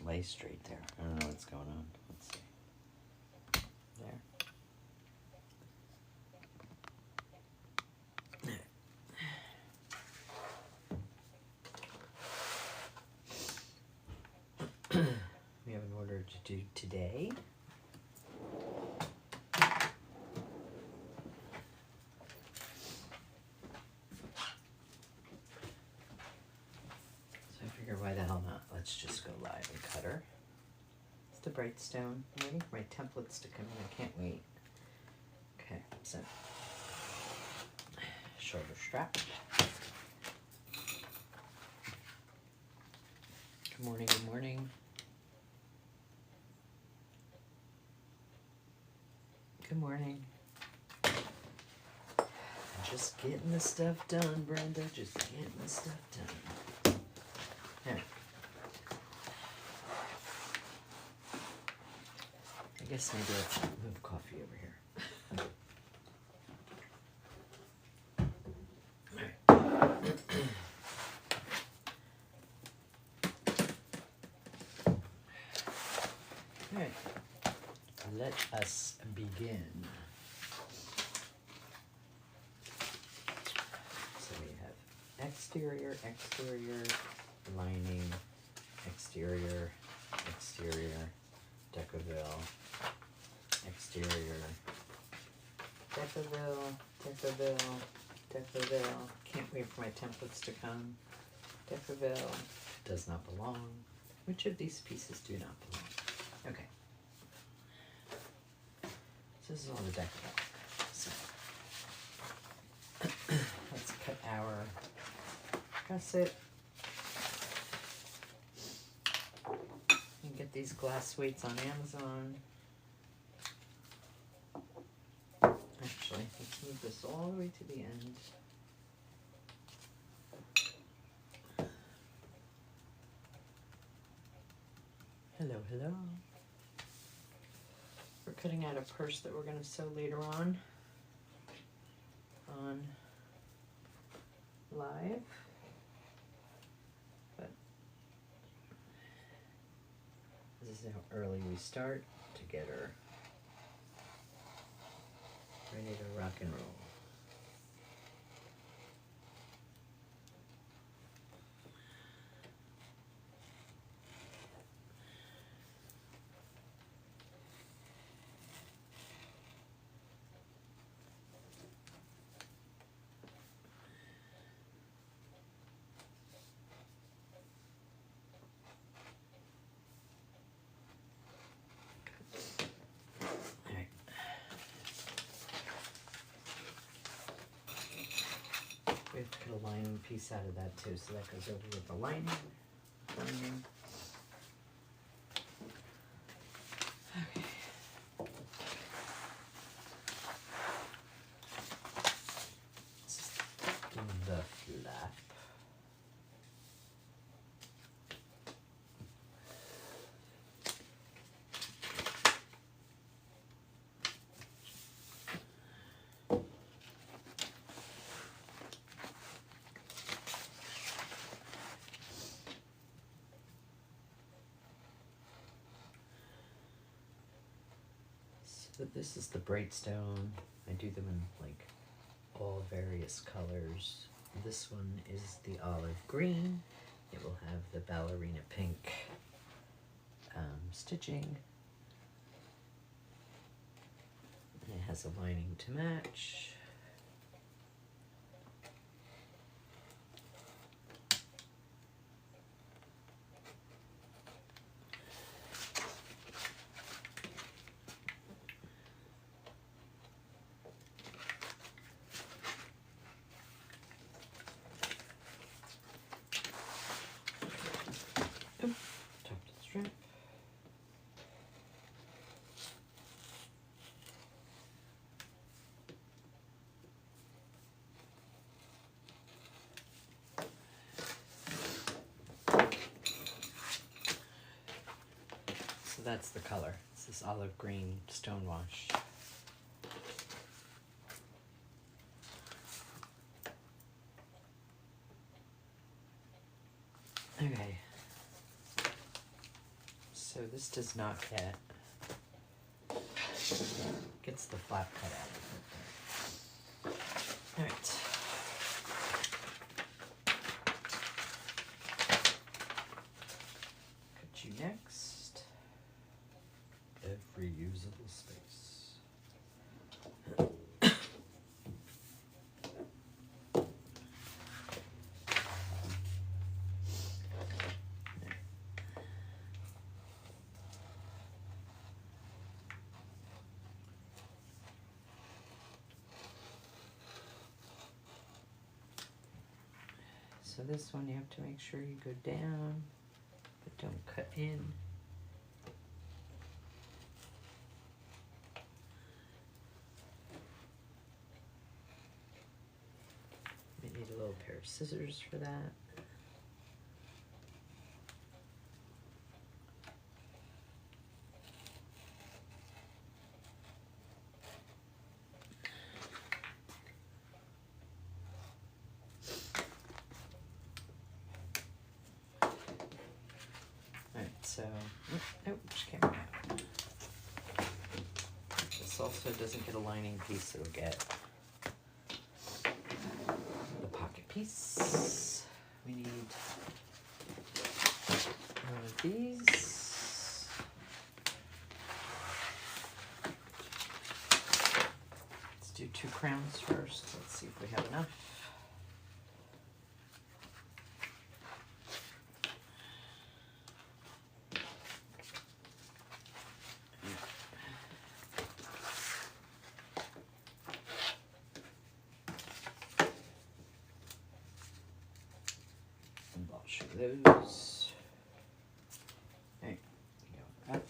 lay straight there. I don't know what's going on. Let's see. There. We have an order to do today. Why the hell not? Let's just go live and cut her. It's the Brightstone. I'm waiting for my templates to come in. I can't wait. Okay, so shoulder strap. Good morning, good morning. Good morning. Just getting the stuff done, Brenda. Just getting the stuff done. There. I guess maybe let's move coffee over here. All right. Let us begin. So we have exterior, lining, exterior, Decaville, exterior, Decaville. Can't wait for my templates to come. Decaville does not belong. Which of these pieces do not belong? Okay. So this is all the Decaville. So let's cut our gusset. You can get these glass weights on Amazon. Actually, let's move this all the way to the end. Hello, hello. We're cutting out a purse that we're going to sew later on live. But this is how early we start to get her ready to rock and roll. We have to cut a lining piece out of that too, so that goes over with the lining. Okay. The flap. So this is the Brightstone. I do them in like all various colors. This one is the olive green. It will have the ballerina pink stitching. And it has a lining to match. So that's the color. It's this olive green stonewash. Okay. So this does not gets the flap cut out of it. All right. Cut you next. Every usable space. So this one you have to make sure you go down, but don't cut in. You need a little pair of scissors for that. So, oh, just came out. This also doesn't get a lining piece, it'll get the pocket piece. We need one of these. Let's do 2 crowns first. Let's see if we have enough. Those. There you go. Up.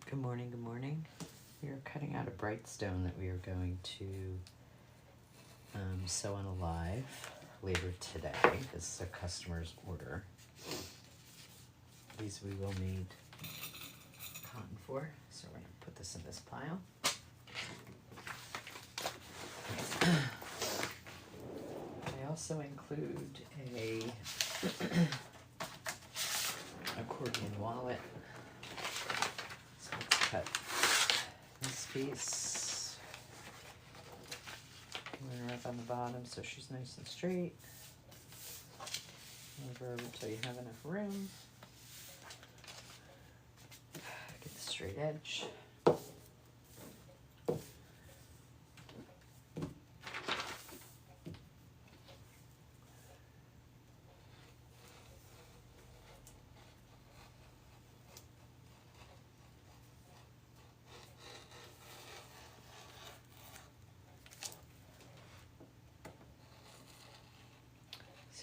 Good morning, good morning. We are cutting out a Brightstone that we are going to sew on a live later today. This is a customer's order. These we will need cotton for, so we're going to put this in this pile. I also include a accordion wallet. So let's cut this piece, line her up on the bottom so she's nice and straight. Move her over until you have enough room. Get the straight edge.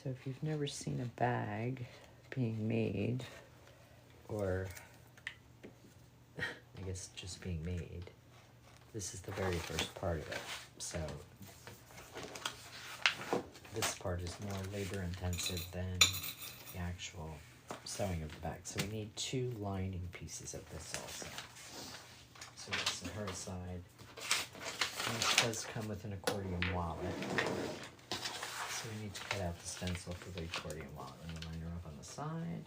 So if you've never seen a bag being made, or I guess just being made, this is the very first part of it. So this part is more labor intensive than the actual sewing of the bag. So we need 2 lining pieces of this also. So let's set her aside. And this does come with an accordion wallet. So we need to cut out the stencil for the accordion wallet. I'm going to line her up on the side.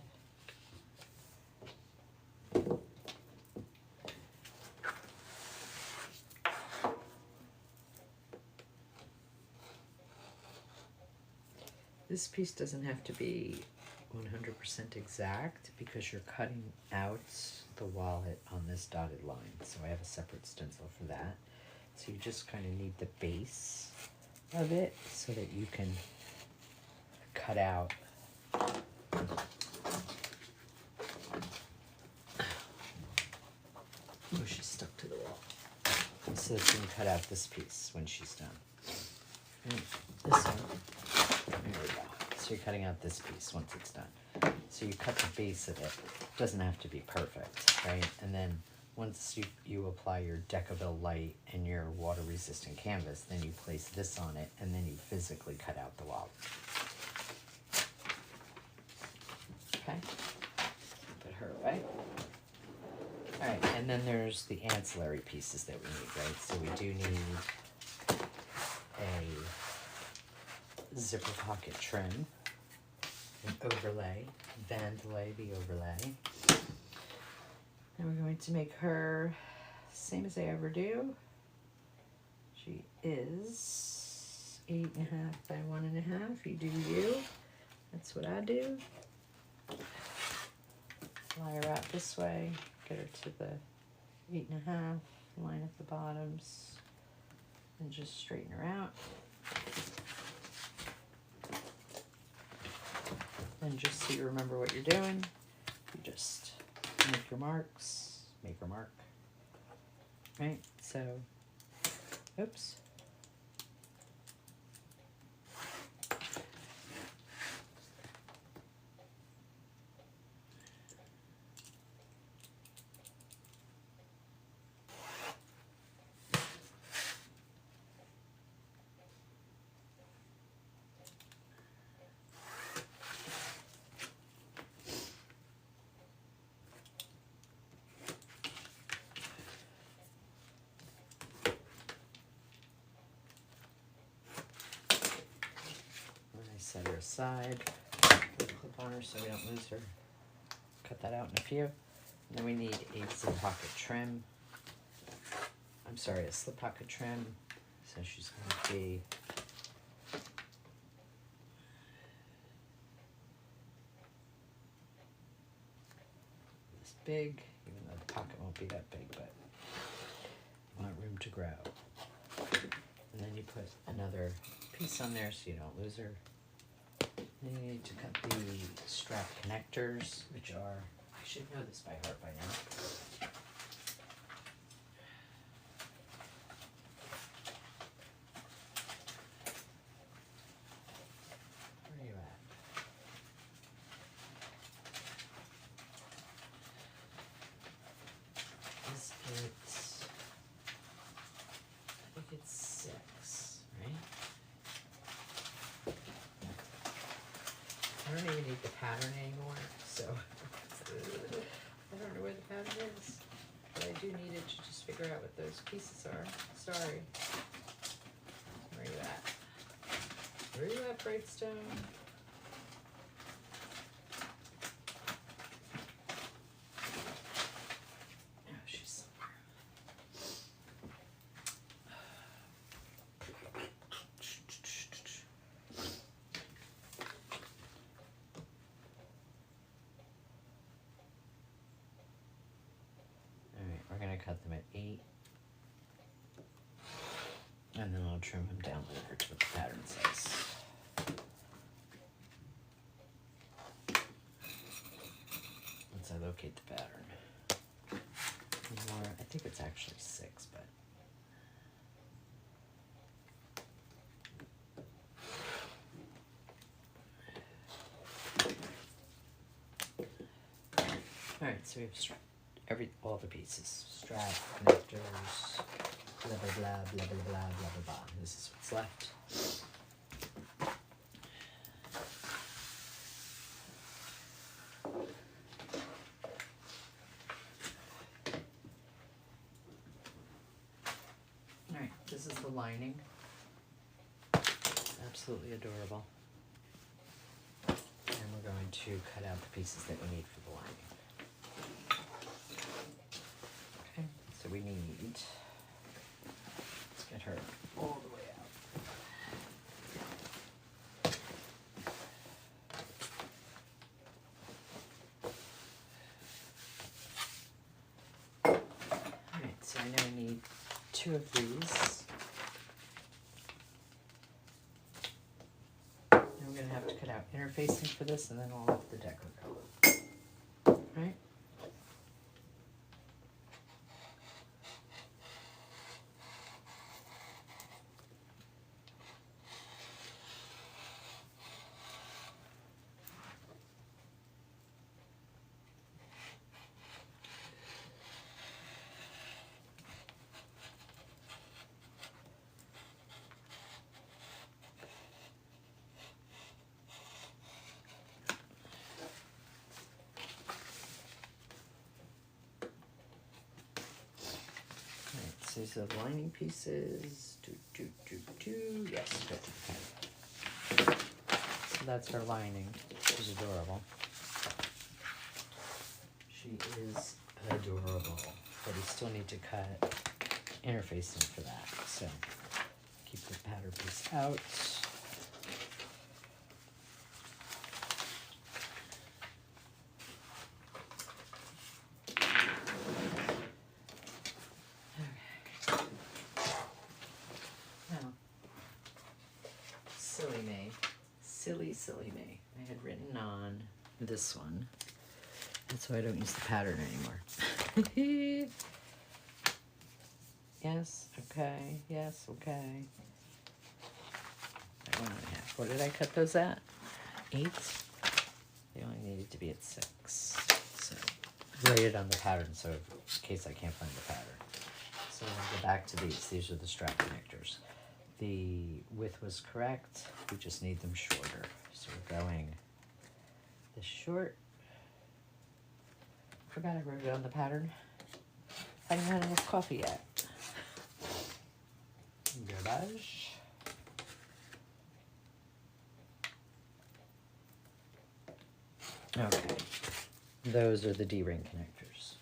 This piece doesn't have to be 100% exact because you're cutting out the wallet on this dotted line. So I have a separate stencil for that. So you just kind of need the base of it so that you can cut out she's stuck to the wall. So that you can cut out this piece when she's done. And this one, there we go. So you're cutting out this piece once it's done. So you cut the base of it. It doesn't have to be perfect, right? And then once you apply your Decaville light and your water resistant canvas, then you place this on it and then you physically cut out the wall. Okay, put her away. All right, and then there's the ancillary pieces that we need, right? So we do need a zipper pocket trim, an overlay, vandalay the overlay. And we're going to make her same as I ever do. She is 8.5 by 1.5. You do you. That's what I do. Fly her out this way. Get her to the 8.5. Line up the bottoms. And just straighten her out. And just so you remember what you're doing, you just make your marks, make your mark, right? So, oops. Set her aside, clip on her so we don't lose her. Cut that out in a few. And then we need a slip pocket trim. I'm sorry, a slip pocket trim. So she's going to be this big, even though the pocket won't be that big, but you want room to grow. And then you put another piece on there so you don't lose her. You need to cut the strap connectors, which are, I should know this by heart by now. Where are you at? Is it, I think it's 6, right? I don't even need the pattern anymore, so I don't know where the pattern is, but I do need it to just figure out what those pieces are. Sorry. Where are you at? Where are you at, Brightstone? Oh, she's somewhere. We're going to cut them at 8, and then I'll trim them down later to what the pattern says. Once I locate the pattern. More, I think it's actually 6, but all right, so we have all the pieces, strap, connectors, blah blah blah blah blah blah blah blah blah. This is what's left. All right, this is the lining. Absolutely adorable. And we're going to cut out the pieces that we need for the lining. So we need, let's get her all the way out. Alright, so I know I need 2 of these. And I'm going to have to cut out interfacing for this and then all of the deco color. Right? So these are the lining pieces. Yes, good. Okay. So that's her lining. She's adorable. She is adorable. But we still need to cut interfacing for that. So keep the pattern piece out. Silly me. I had written on this one. That's why I don't use the pattern anymore. Yes, okay, yes, okay. 1.5. What did I cut those at? 8? They only needed to be at 6. So write it on the pattern so in case I can't find the pattern. So I'll go back to these. These are the strap connectors. The width was correct. We just need them shorter. So we're going this short. Forgot I wrote it on the pattern. I haven't had enough coffee yet. Garbage. Okay. Those are the D-ring connectors.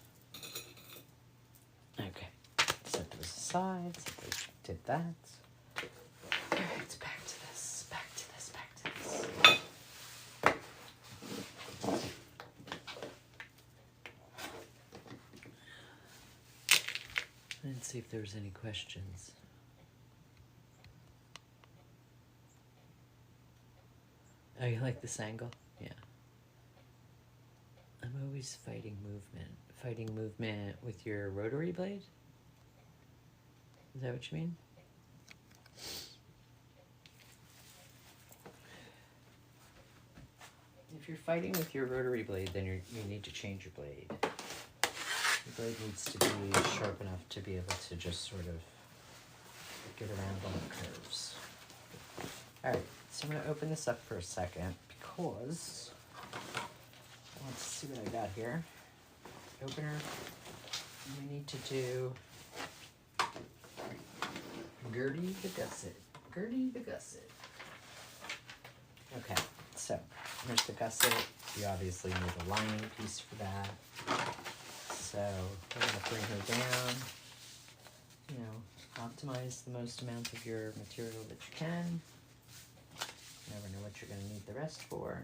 Okay. Set those aside. Set those, did that. Alright, back to this. Let's see if there's any questions. Oh, you like this angle? Yeah. I'm always fighting movement. Fighting movement with your rotary blade? Is that what you mean? If you're fighting with your rotary blade, then you need to change your blade. The blade needs to be sharp enough to be able to just sort of get around on the curves. Alright, so I'm going to open this up for a second because I want to see what I got here. Opener, we need to do Gertie the Gusset. Gertie the Gusset. Okay, so here's the gusset. You obviously need a lining piece for that. So we're going to bring her down, you know, optimize the most amount of your material that you can. Never know what you're going to need the rest for.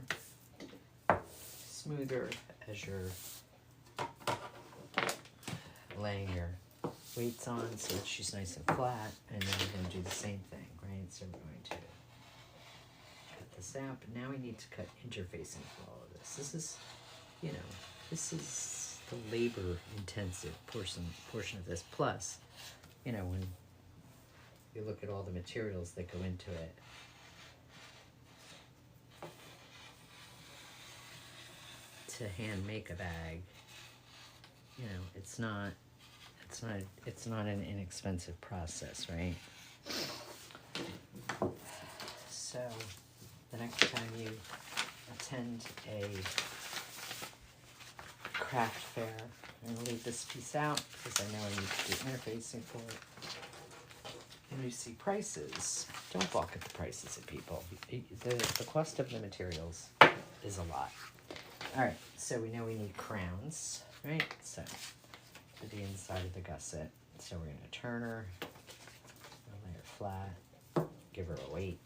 Smoother as you're laying your weights on so that she's nice and flat, and then we're going to do the same thing, right? So we're going to cut this out, but now we need to cut interfacing for all of this. This is, you know, this is the labor-intensive portion of this. Plus, you know, when you look at all the materials that go into it, to hand make a bag, you know, it's not an inexpensive process, right? So the next time you attend a craft fair, I'm going to leave this piece out because I know I need to do interfacing for it. When you see prices, don't balk at the prices of people. The cost of the materials is a lot. Alright, so we know we need crowns, right? So, for the inside of the gusset. So we're going to turn her, lay her flat, give her a weight.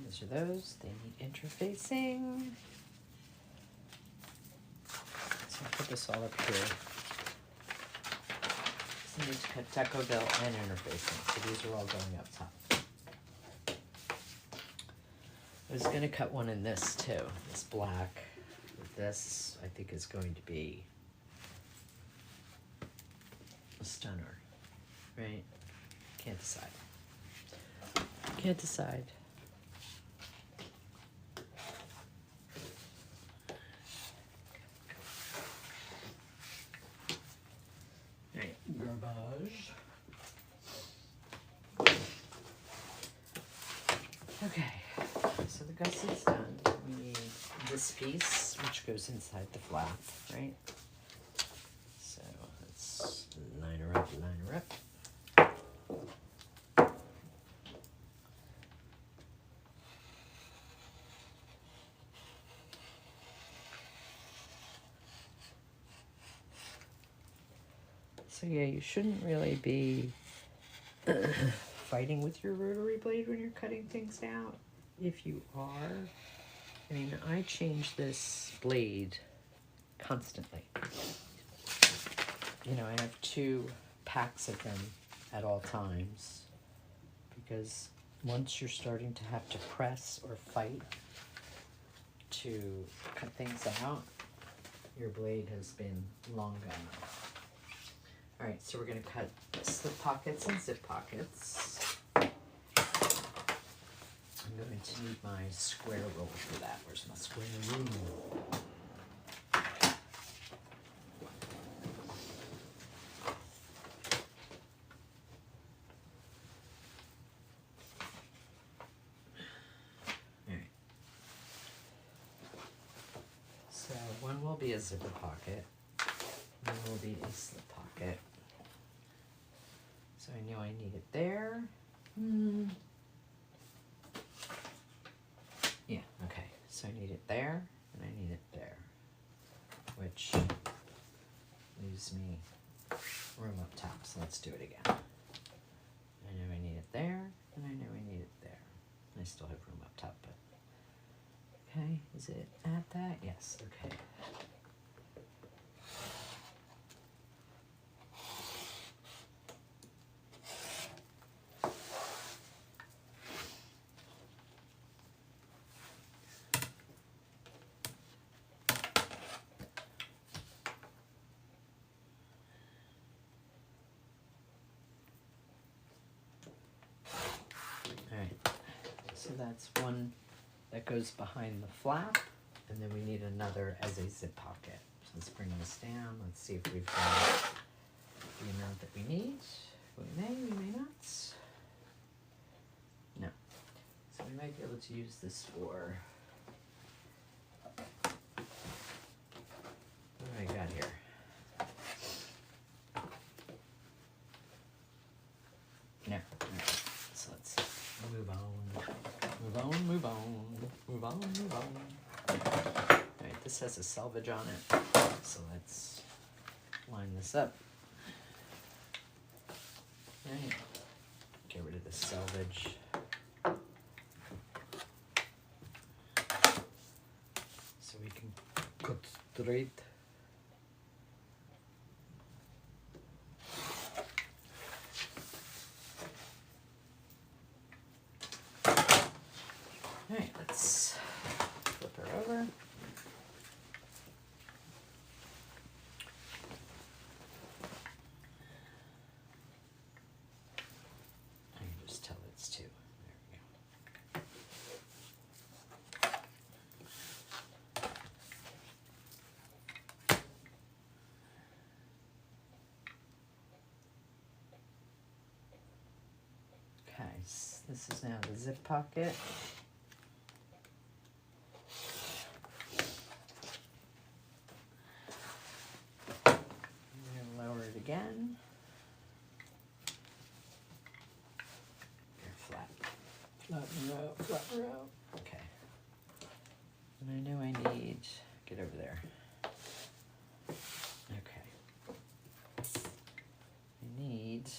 Those are those. They need interfacing. So I'll put this all up here. So I need to cut deco bill and interfacing. So these are all going up top. I was going to cut one in this too. This black. This I think is going to be a stunner. Right? Can't decide. Can't decide. All right, garbage. Okay, so the gusset's done. We need this piece, which goes inside the flap, right? So let's line her up, line her up. So yeah, you shouldn't really be fighting with your rotary blade when you're cutting things out. If you are, I mean, I change this blade constantly. You know, I have 2 packs of them at all times, because once you're starting to have to press or fight to cut things out, your blade has been long gone. All right, so we're going to cut slip pockets and zip pockets. I'm going to need my square roll for that. Where's my square rule? All right. So one will be a zipper pocket. One will be a slip pocket. So I know I need it there. Yeah, okay. So I need it there, and I need it there, which leaves me room up top. So let's do it again. I know I need it there, and I know I need it there. I still have room up top, but okay. Is it at that? Yes, okay. So that's one that goes behind the flap, and then we need another as a zip pocket. So let's bring this down. Let's see if we've got the amount that we need. We may not. No. So we might be able to use this for, what do I got here? No. All right. So let's move on. Move on, move on, move on, move on. Alright, this has a selvage on it, so let's line this up. Alright, get rid of the selvage. So we can cut straight. Alright, let's flip her over. I can just tell it's 2. There we go. Okay, so this is now the zip pocket. Again. Flat. Flatten her out, flatten her out. Okay. And I know I need, get over there. Okay. I need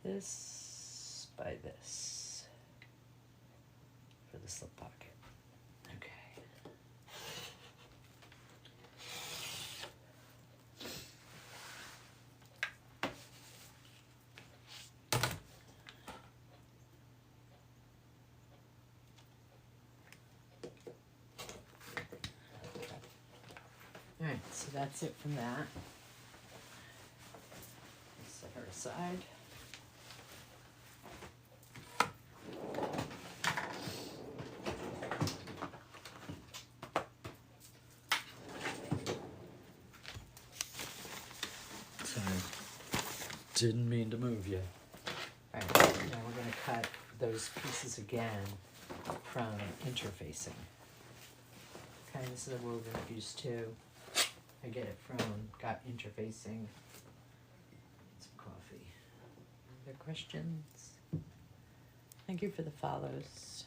this by this for the slip pocket. Okay. Alright, so that's it from that. Set her aside. Didn't mean to move you. Alright, now we're going to cut those pieces again from interfacing. Okay, this is a woven piece too. I get it from Got Interfacing. Some coffee. Other questions? Thank you for the follows.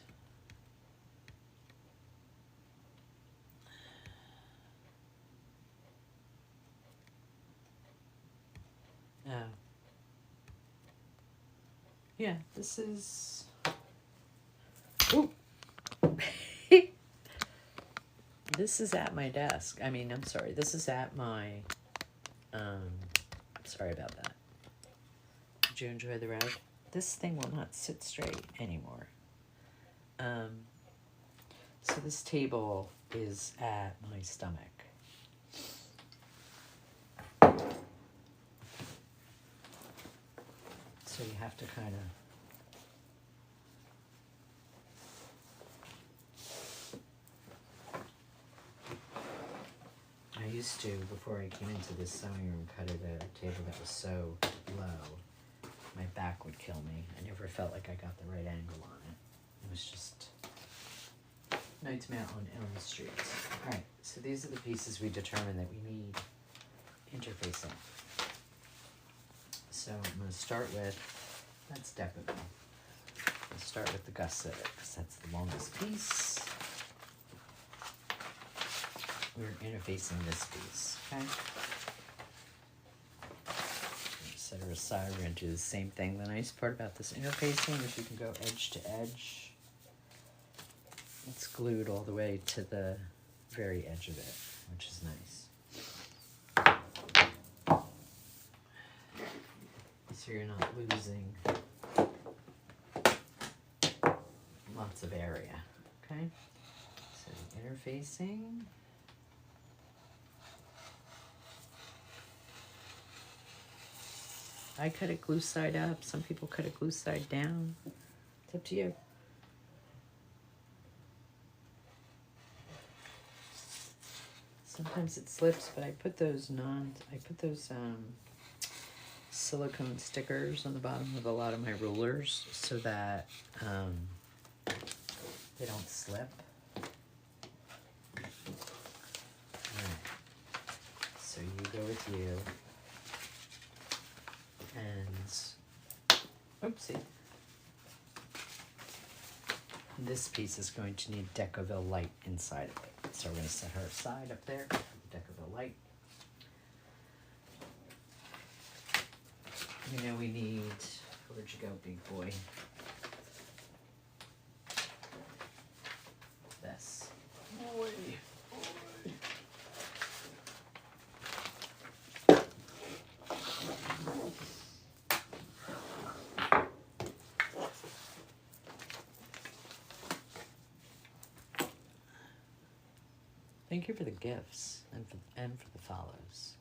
Yeah, this is... Ooh. This is at my desk. I'm sorry. This is at my... sorry about that. Did you enjoy the ride? This thing will not sit straight anymore. So this table is at my stomach. So you have to kind of... I used to, before I came into this sewing room, cut at a table that was so low, my back would kill me. I never felt like I got the right angle on it. It was just nightmare on Elm Street. Alright, so these are the pieces we determined that we need interfacing. So I'm going to start with, that's decorative. I'll start with the gusset, because that's the longest piece. We're interfacing this piece, okay? Set her aside, we're going to do the same thing. The nice part about this interfacing is you can go edge to edge. It's glued all the way to the very edge of it, which is nice. So you're not losing lots of area, okay? So the interfacing. I cut it glue side up. Some people cut it glue side down. It's up to you. Sometimes it slips, but I put those silicone stickers on the bottom of a lot of my rulers so that they don't slip. Alright. So you go with you. And oopsie. This piece is going to need Decoville light inside of it. So we're going to set her aside up there. Decoville light. You know we need, where'd you go, big boy? This. Boy. Thank you for the gifts and for the follows.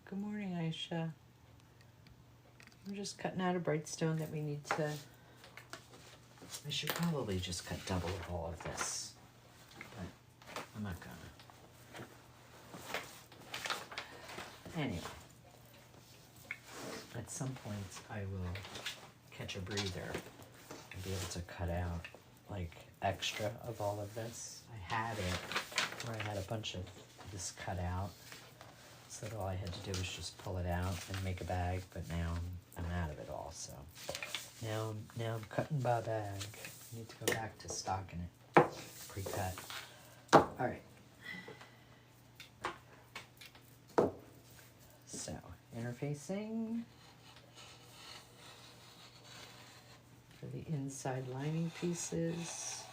Good morning, Aisha. I'm just cutting out a Brightstone that we need to... I should probably just cut double of all of this, but I'm not gonna. Anyway, at some point I will catch a breather and be able to cut out like extra of all of this. I had it where I had a bunch of this cut out, so that all I had to do was just pull it out and make a bag, but now I'm out of it all, so now I'm cutting by bag. I need to go back to stocking it pre-cut. Alright. So, interfacing for the inside lining pieces.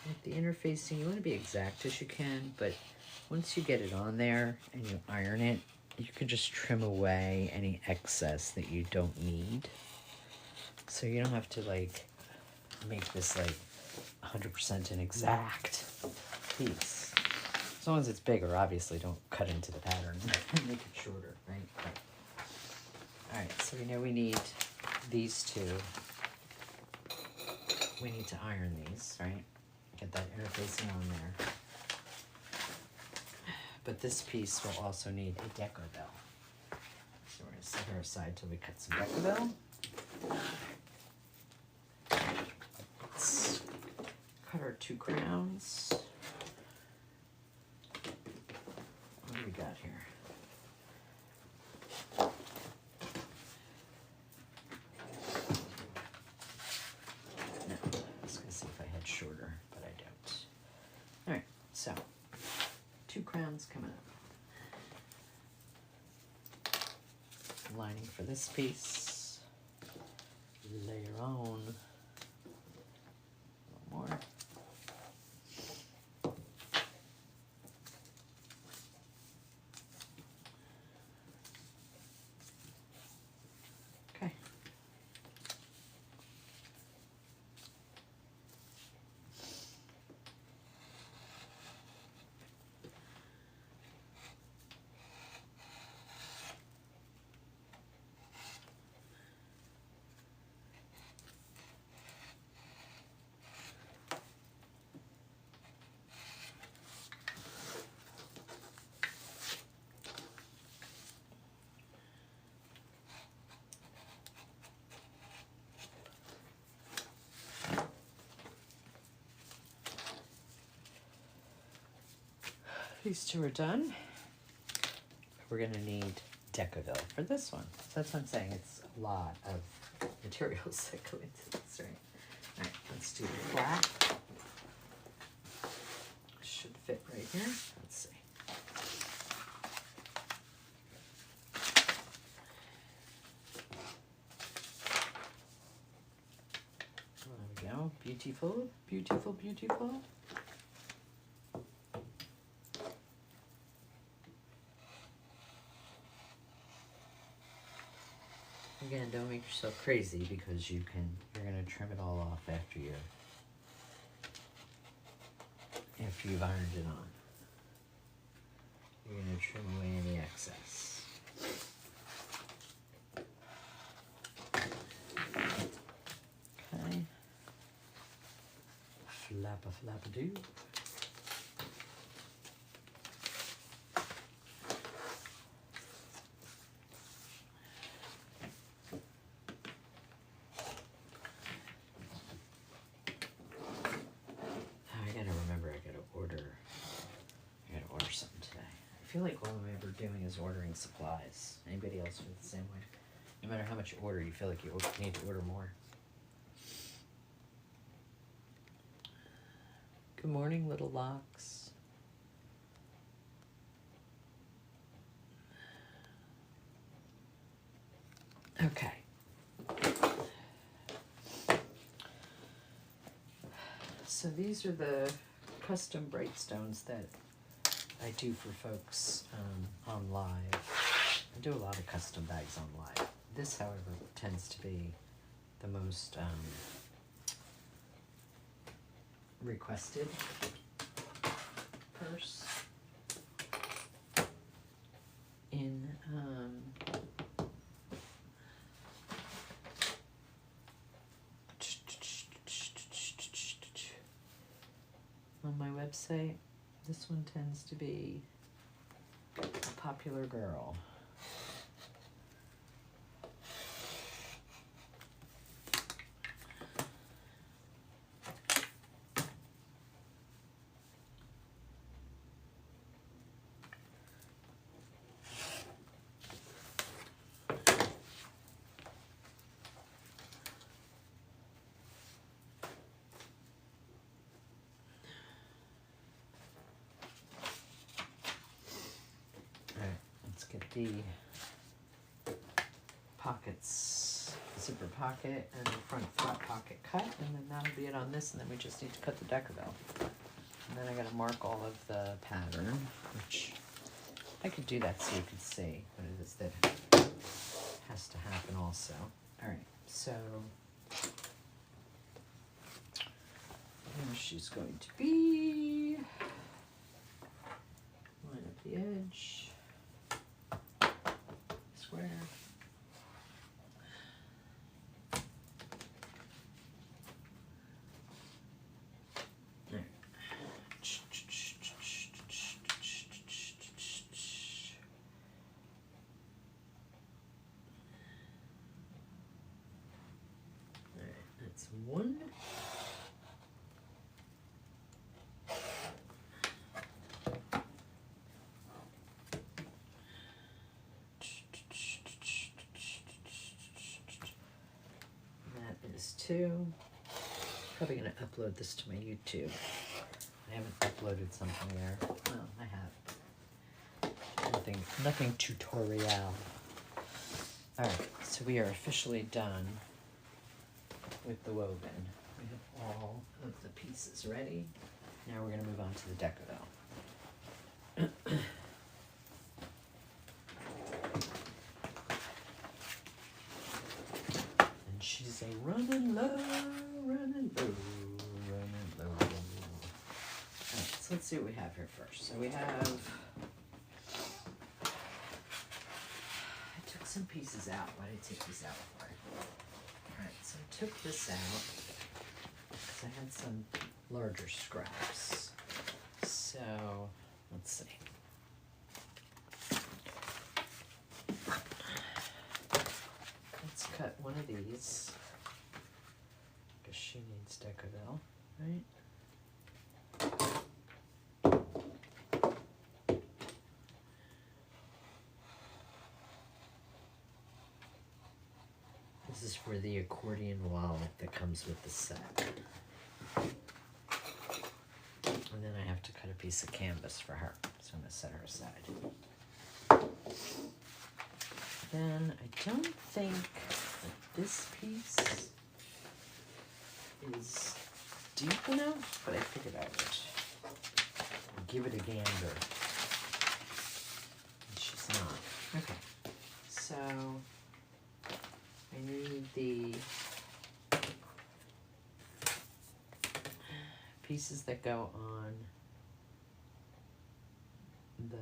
With the interfacing, you want to be exact as you can, but once you get it on there and you iron it, you can just trim away any excess that you don't need. So you don't have to like make this like 100% an exact piece. As long as it's bigger, obviously don't cut into the pattern and make it shorter, right? Alright, so we know we need these two. we need to iron these, right? Get that interfacing on there. But this piece will also need a deco bell. So we're going to set her aside till we cut some deco bell. Let's cut our 2 crowns. What do we got here? No, I was going to see if I had shorter, but I don't. All right, so 2 crowns coming up. Lining for this piece. Layer on a little more. Okay. These 2 are done. We're going to need Decaville for this one. So that's what I'm saying. It's a lot of materials that go into this, right? All right, let's do the flat. Should fit right here. Let's see. There we go. Beautiful, beautiful, beautiful. Again, don't make yourself crazy because you're gonna trim it all off after you've ironed it on. You're gonna trim away any excess. Okay. Flap-a-flap-a-doo. I feel like all I'm ever doing is ordering supplies. Anybody else feel the same way? No matter how much you order, you feel like you need to order more. Good morning, little locks. Okay. So these are the custom Brightstones that I do for folks on live. I do a lot of custom bags on live. This, however, tends to be the most requested purse in on my website. This one tends to be a popular girl. Get the pockets, zipper pocket and the front flap pocket cut, and then that'll be it on this, and then we just need to cut the Decaville. And then I gotta mark all of the pattern, which I could do that so you could see what it is that has to happen also. All right, so here she's going to be. Line up the edge. Square. too. Probably gonna upload this to my YouTube. I haven't uploaded something there. Well, I have. Nothing tutorial. Alright, so we are officially done with the woven. We have all of the pieces ready. Now we're gonna move on to the Decadel. And she's a running low, running low, running low. Alright, so let's see what we have here first. So we have, I took some pieces out. Why did I take these out for? Alright, so I took this out because I had some larger scraps. So let's see. Let's cut one of these because she needs Decadel, right? This is for the accordion wallet that comes with the set. And then I have to cut a piece of canvas for her, so I'm going to set her aside. Then I don't think that this piece is deep enough, but I figured I would give it a gander. And she's not. Okay, so I need the pieces that go on the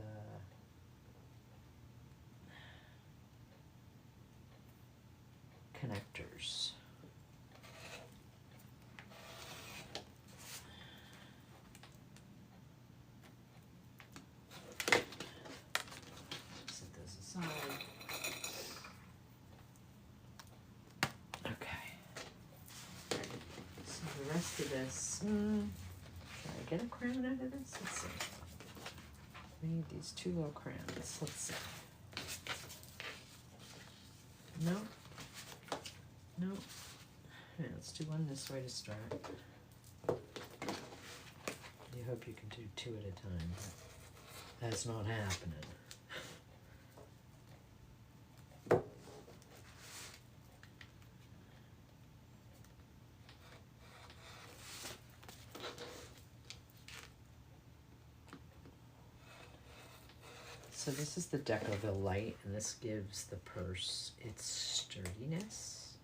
connectors. Set those aside. Okay. So the rest of this, can I get a crown out of this? Let's see. We need these two little crowns. Let's see. No. No. Yeah, let's do one this way to start. You hope you can do two at a time. But that's not happening. So this is the Decoville Light, and this gives the purse its sturdiness,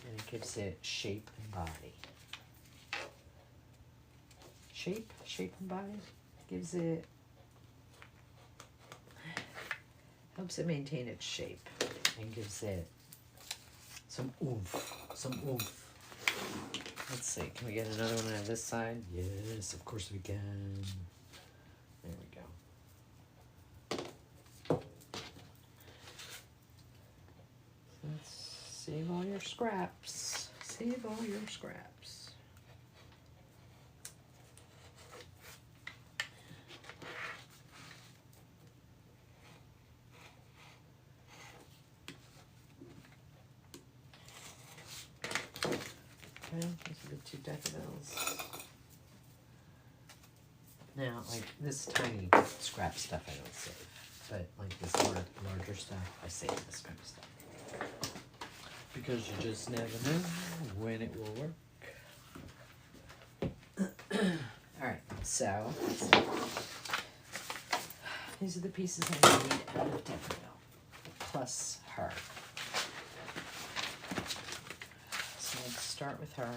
and it gives it shape and body. Shape and body. Gives it, helps it maintain its shape, and gives it some oomph, Let's see, can we get another one on this side? Yes, of course we can. There we go. Let's save all your scraps. Save all your scraps. Okay, these are the two Decadels. Now, like this tiny scrap stuff I don't save, but like this larger stuff, I save this kind of stuff. Because you just never know when it will work. Alright, so these are the pieces I need out of Decadel, plus her. So let's start with her.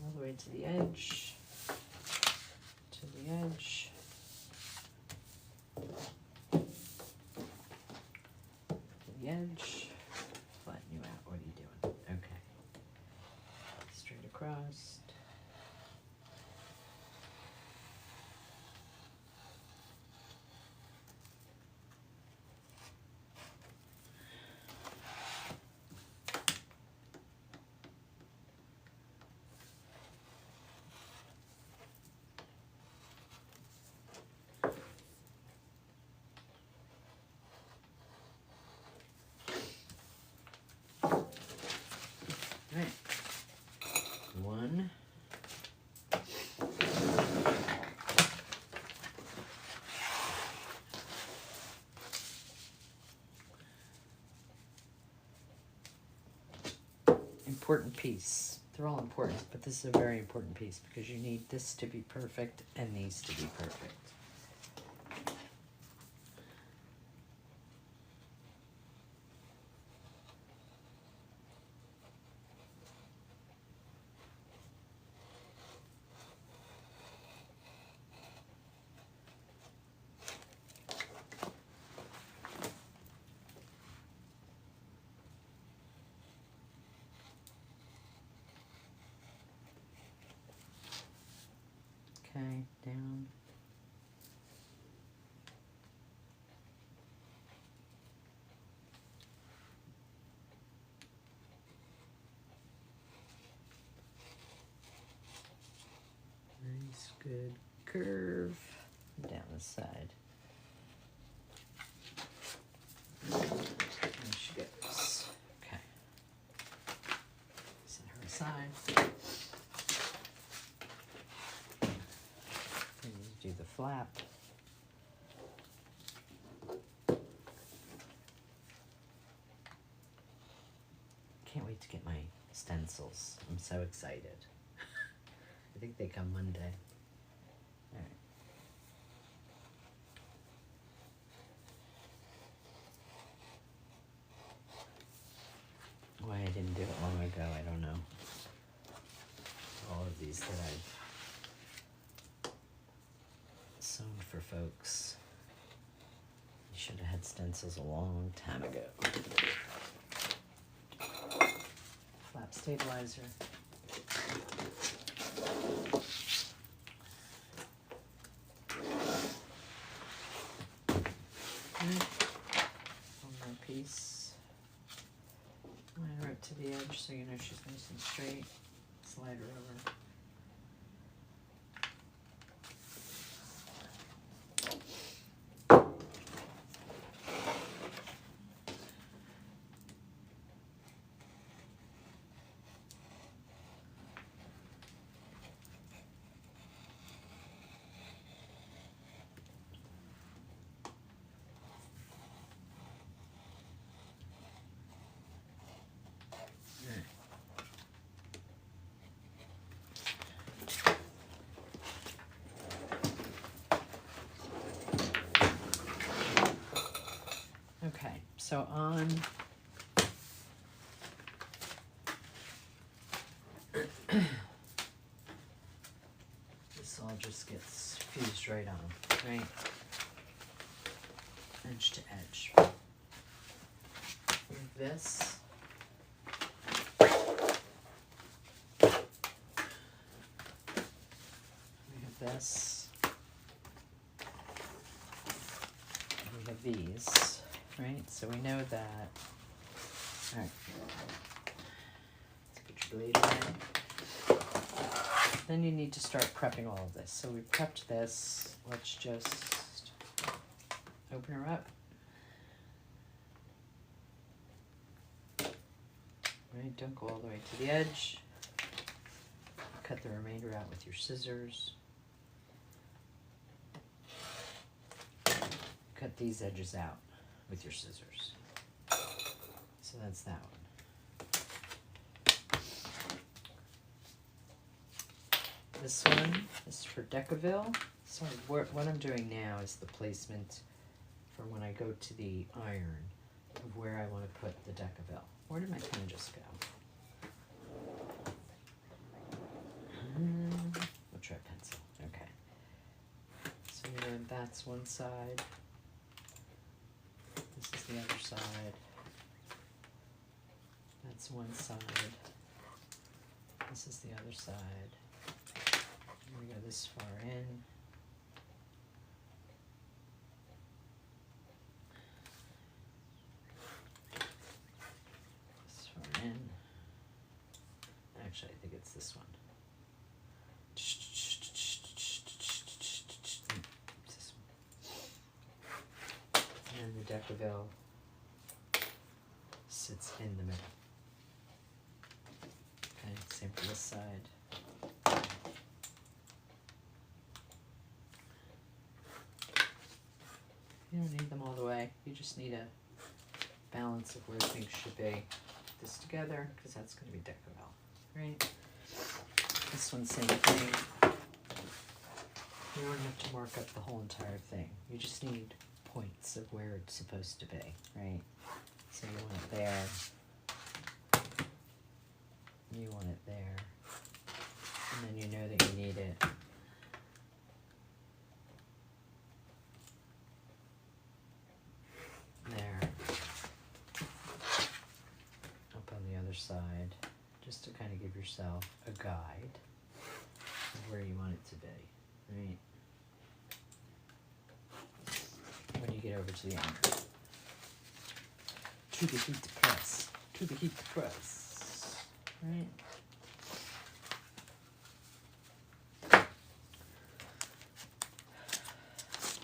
All the way to the edge, to the edge. The edge, flatten you out. What are you doing? Okay. Straight across. important piece. They're all important, but this is a very important piece because you need this to be perfect and these to be perfect. Okay, down. Nice, good curve down the side. There she goes. Okay. Set her aside. Then you do the flap. Can't wait to get my stencils. I'm so excited. I think they come Monday. All right. Why I didn't do it long ago, I don't know. All of these that I've sewn for folks. You should have had stencils a long time ago. Flap stabilizer. One more piece. Line her up to the edge so you know she's nice and straight. Slide her over. Okay, so on this all just gets fused right on, right? Edge to edge. With this, we have this, we have these. Right, so we know that. All right, let's put your blade away. Then you need to start prepping all of this. So we prepped this. Let's just open her up. Right, don't go all the way to the edge. Cut the remainder out with your scissors. Cut these edges out with your scissors. So that's that one. This one is for Decaville. So what I'm doing now is the placement for when I go to the iron of where I want to put the Decaville. Where did my pen just go? We'll try pencil. Okay. So that's one side. This is the other side. That's one side. This is the other side. We go this far in. This far in. Actually, I think it's this one. This one. And the Decaville sits in the middle. Okay, same for this side. You don't need them all the way. You just need a balance of where things should be. this together because that's going to be decorative, right? This one, same thing. You don't have to mark up the whole entire thing. You just need points of where it's supposed to be, right? So you want it there. You want it there. And then you know that you need it there. Up on the other side, just to kind of give yourself a guide of where you want it to be, right? When you get over to the end. To the heat press. To the heat press. Right?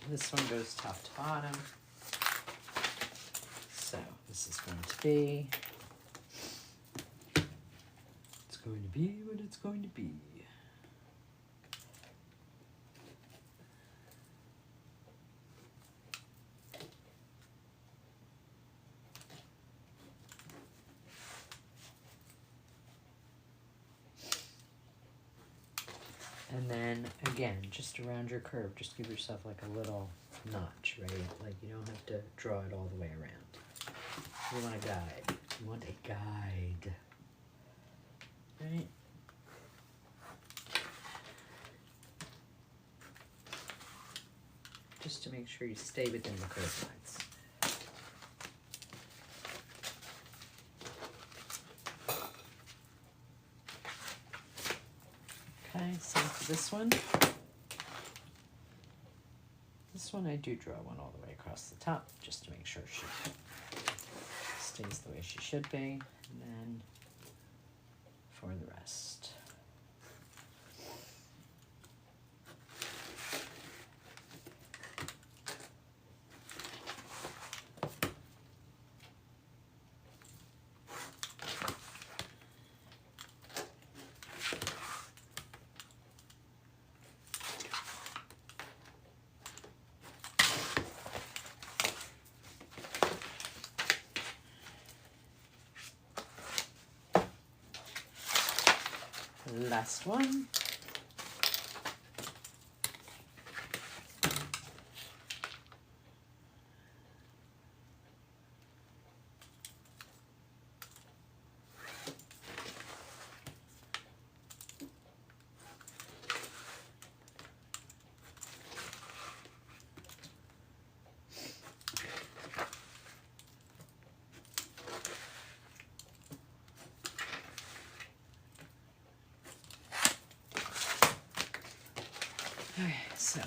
This one goes top to bottom. So this is going to be, it's going to be what it's going to be. And then again, just around your curve, just give yourself like a little notch, right? Like you don't have to draw it all the way around. You want a guide. You want a guide. Right? Just to make sure you stay within the curve lines. Okay, same for this one. This one I do draw one all the way across the top just to make sure she stays the way she should be. And then for the rest. Last one. Okay, so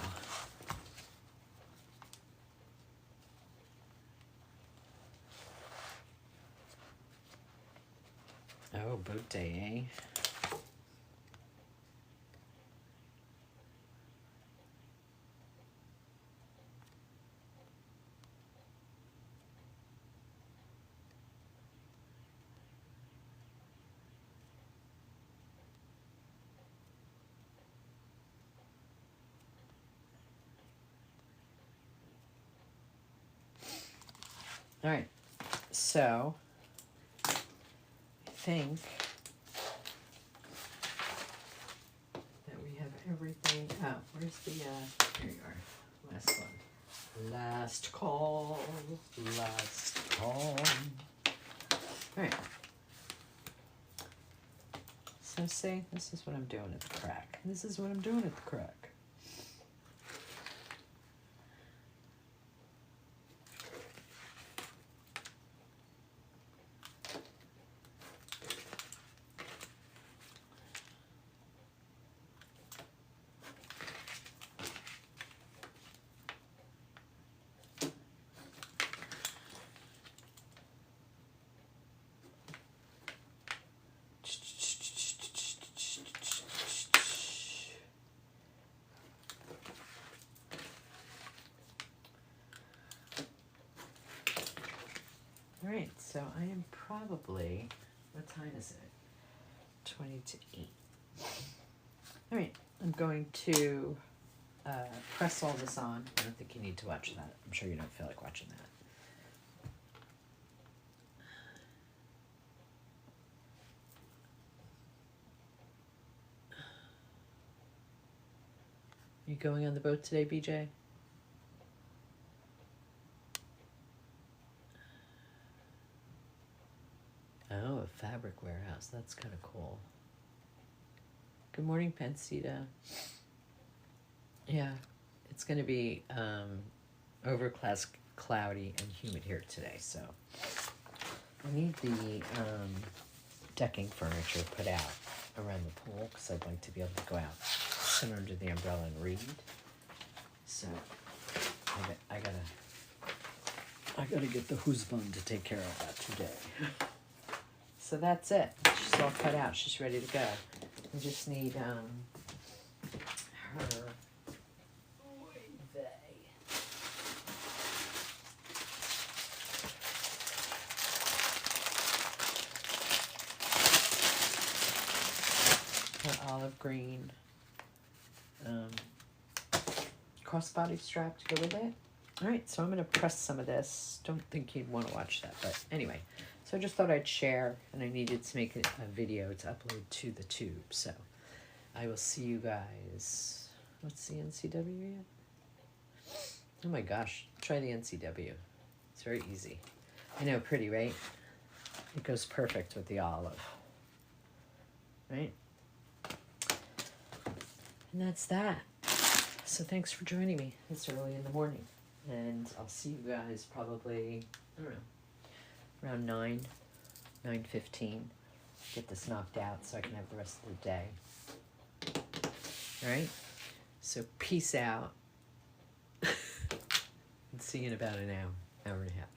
oh, boat day, eh? All right, so I think that we have everything. Oh, where's the, here you are, last one. Last call, last call. All right. So see, this is what I'm doing at the crack. This is what I'm doing at the crack. All right, so I am probably, what time is it? 20 to 8. All right, I'm going to press all this on. I don't think you need to watch that. I'm sure you don't feel like watching that. You going on the boat today, BJ? Oh, a fabric warehouse. That's kind of cool. Good morning, Pansita. Yeah, it's going to be overcast, cloudy, and humid here today, so I need the decking furniture put out around the pool because I'd like to be able to go out, sit under the umbrella and read. So I gotta get the husband to take care of that today. So that's it. She's all cut out. She's ready to go. We just need her. Olive green crossbody strap to go with it. All right, so I'm going to press some of this. Don't think you'd want to watch that, but anyway. So I just thought I'd share, and I needed to make a video to upload to the tube. So I will see you guys. What's the NCW yet? Oh my gosh, try the NCW. It's very easy. I know, pretty, right? It goes perfect with the olive. Right? And that's that. So thanks for joining me this early in the morning. And I'll see you guys probably, I don't know, around 9:15. Get this knocked out so I can have the rest of the day. All right? So peace out. And see you in about an hour and a half.